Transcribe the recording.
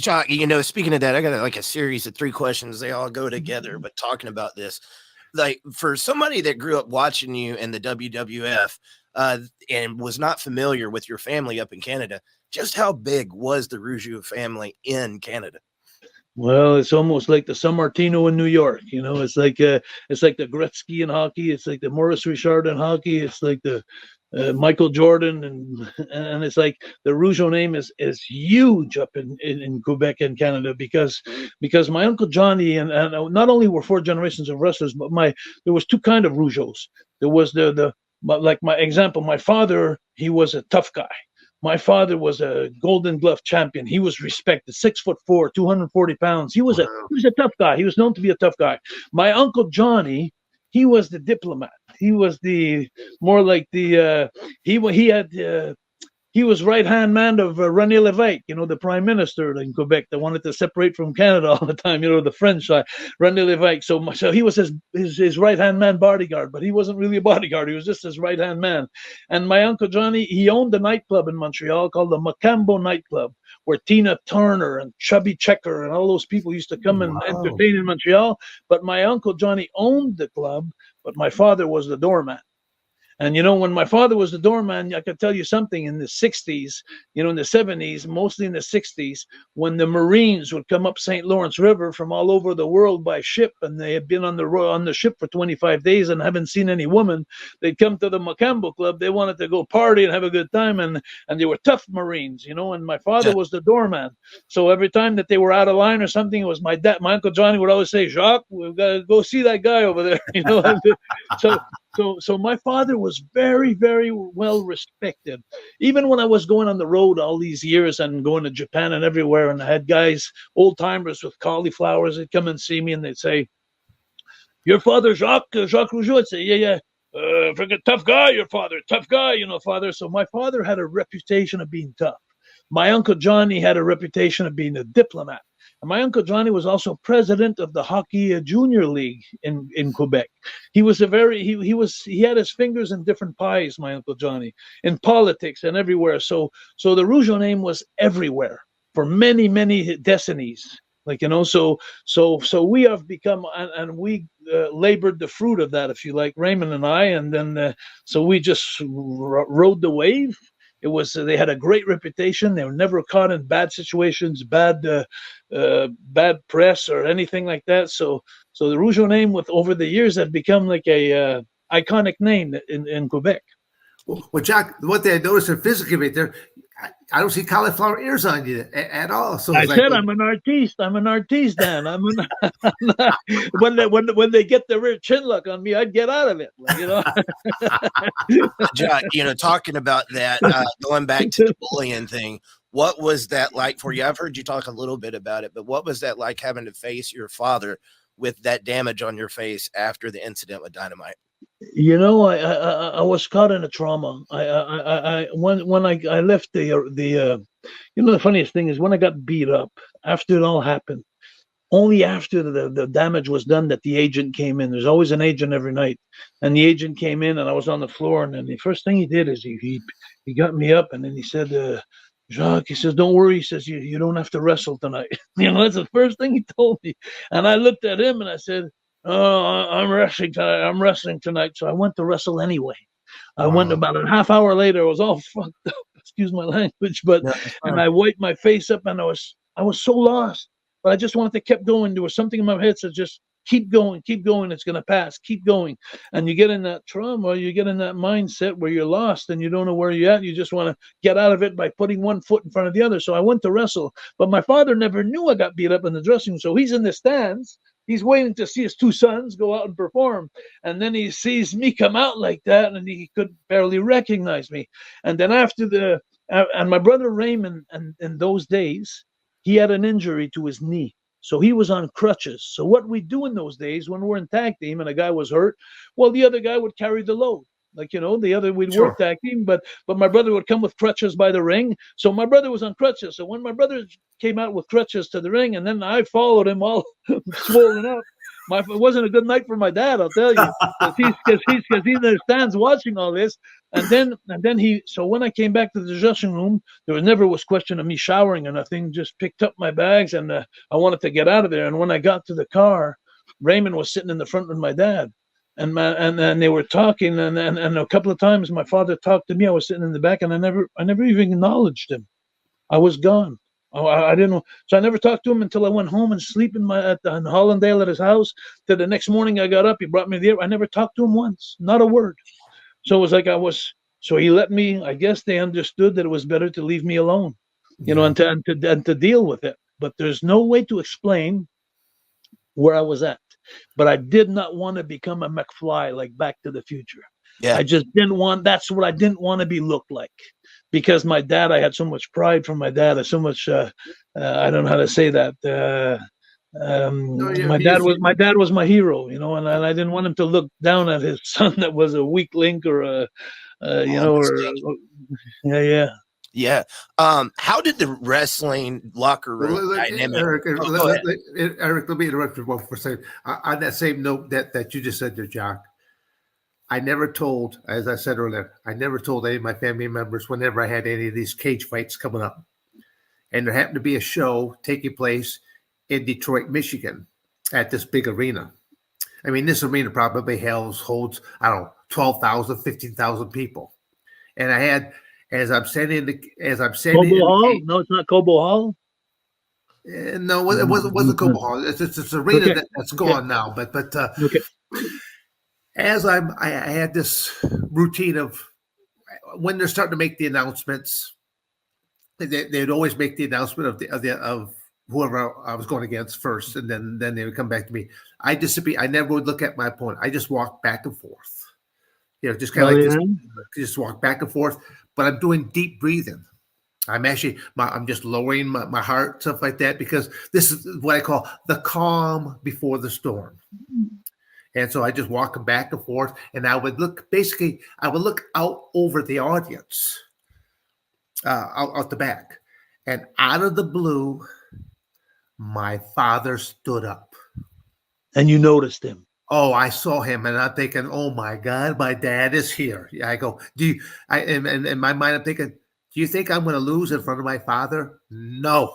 Jacques, speaking of that, I got like a series of 3 questions. They all go together, but talking about this, like for somebody that grew up watching you in the WWF, and was not familiar with your family up in Canada, just how big was the Rougeau family in Canada? Well, it's almost like the San Martino in New York. It's like the Gretzky in hockey. It's like the Maurice Richard in hockey. It's like the Michael Jordan, and it's like the Rougeau name is huge up in Quebec and Canada because my uncle Johnny and not only were 4 generations of wrestlers, but there was 2 kind of Rougeaus. There was like my example, my father, he was a tough guy. My father was a Golden Glove champion. He was respected. 6'4", 240 pounds. He was a tough guy. He was known to be a tough guy. My uncle Johnny, he was the diplomat. He was the more like the he was right-hand man of René Lévesque, the prime minister in Quebec that wanted to separate from Canada all the time, the French side, René Lévesque. So he was his right-hand man bodyguard, but he wasn't really a bodyguard. He was just his right-hand man. And my Uncle Johnny, he owned a nightclub in Montreal called the Macambo Nightclub, where Tina Turner and Chubby Checker and all those people used to come and entertain in Montreal. But my Uncle Johnny owned the club, but my father was the doorman. And, when my father was the doorman, I could tell you something in the 60s, in the 70s, mostly in the 60s, when the Marines would come up St. Lawrence River from all over the world by ship, and they had been on the ship for 25 days and haven't seen any woman, they'd come to the Macambo Club. They wanted to go party and have a good time, and they were tough Marines, and my father was the doorman. So every time that they were out of line or something, it was my dad. My Uncle Johnny would always say, Jacques, we've got to go see that guy over there, So my father was very, very well respected. Even when I was going on the road all these years and going to Japan and everywhere, and I had guys, old timers with cauliflowers, they'd come and see me and they'd say, "Your father, Jacques Rougeau?" I'd say, "Yeah. Freaking tough guy, your father, tough guy, father." So my father had a reputation of being tough. My Uncle Johnny had a reputation of being a diplomat. And my Uncle Johnny was also president of the Hockey Junior League in Quebec. He was he had his fingers in different pies, my Uncle Johnny, in politics and everywhere. So the Rougeau name was everywhere for many, many decades. So we have become, and we labored the fruit of that, if you like, Raymond and I, and then so we just rode the wave. They had a great reputation. They were never caught in bad situations, bad press or anything like that. So the Rougeau name, over the years, had become like a iconic name in Quebec. Well, Jack, one thing I noticed physically right there, I don't see cauliflower ears on you at all. So I said, I'm an artiste. I'm an artiste, Dan. When they get the rear chin look on me, I'd get out of it. Jack, talking about that, going back to the bullying thing, what was that like for you? I've heard you talk a little bit about it, but what was that like having to face your father with that damage on your face after the incident with Dynamite? I was caught in a trauma. When I left the funniest thing is when I got beat up after it all happened, only after the damage was done that the agent came in. There's always an agent every night, and the agent came in and I was on the floor, and then the first thing he did is he got me up, and then he said, Jacques, he says, "Don't worry," he says, you don't have to wrestle tonight. That's the first thing he told me. And I looked at him and I said, "Oh, I'm wrestling tonight. I'm wrestling tonight." So I went to wrestle anyway. I went about a half hour later. I was all fucked up. Excuse my language, and I wiped my face up, and I was so lost. But I just wanted to keep going. There was something in my head that said, just keep going. It's going to pass. Keep going. And you get in that trauma, you get in that mindset where you're lost and you don't know where you're at. You just want to get out of it by putting one foot in front of the other. So I went to wrestle, but my father never knew I got beat up in the dressing room. So he's in the stands. He's waiting to see his 2 sons go out and perform. And then he sees me come out like that, and he could barely recognize me. And then after and my brother Raymond, and in those days, he had an injury to his knee. So he was on crutches. So what we do in those days when we're in tag team and a guy was hurt, well, the other guy would carry the load. We'd work tag team, but my brother would come with crutches by the ring. So my brother was on crutches. So when my brother came out with crutches to the ring, and then I followed him all swollen up, it wasn't a good night for my dad, I'll tell you, because he understands watching all this. And then so when I came back to the dressing room, there never was question of me showering or nothing. Just picked up my bags and I wanted to get out of there. And when I got to the car, Raymond was sitting in the front with my dad, and they were talking. And a couple of times my father talked to me. I was sitting in the back, and I never even acknowledged him. I was gone. I didn't know. So I never talked to him until I went home and sleep in Hollandale at his house. Till the next morning I got up, he brought me there. I never talked to him once, not a word. So it was like so he let me, I guess they understood that it was better to leave me alone, and to deal with it. But there's no way to explain where I was at. But I did not want to become a McFly like Back to the Future. Yeah. I just didn't want, that's what I didn't want to be looked like. Because my dad, I had so much pride from my dad. So much, I don't know how to say that. My dad was my hero, and I didn't want him to look down at his son that was a weak link or yeah. Yeah. How did the wrestling locker room dynamic? Eric, let me interrupt you for a second. On that same note that you just said there, Jacques, I never told, as I said earlier, I never told any of my family members whenever I had any of these cage fights coming up. And there happened to be a show taking place in Detroit, Michigan at this big arena. I mean, this arena probably holds, I don't know, 12,000, 15,000 people. And I had, as I'm standing in the Hall? No, it's not Cobo Hall. No, it wasn't Cobo Hall. It's an arena that's gone now. But okay. As I had this routine of when they're starting to make the announcements, they'd always make the announcement of whoever I was going against first, and then they would come back to me. I disappear. I never would look at my opponent. I just walked back and forth. Just kind of this, just walk back and forth. But I'm doing deep breathing. I'm just lowering my heart, stuff like that, because this is what I call the calm before the storm. And so I just walk back and forth, and I would look out over the audience, out the back. And out of the blue, my father stood up. And you noticed him. Oh, I saw him, and I'm thinking, oh my God, my dad is here. I go, in my mind, I'm thinking, do you think I'm going to lose in front of my father? No.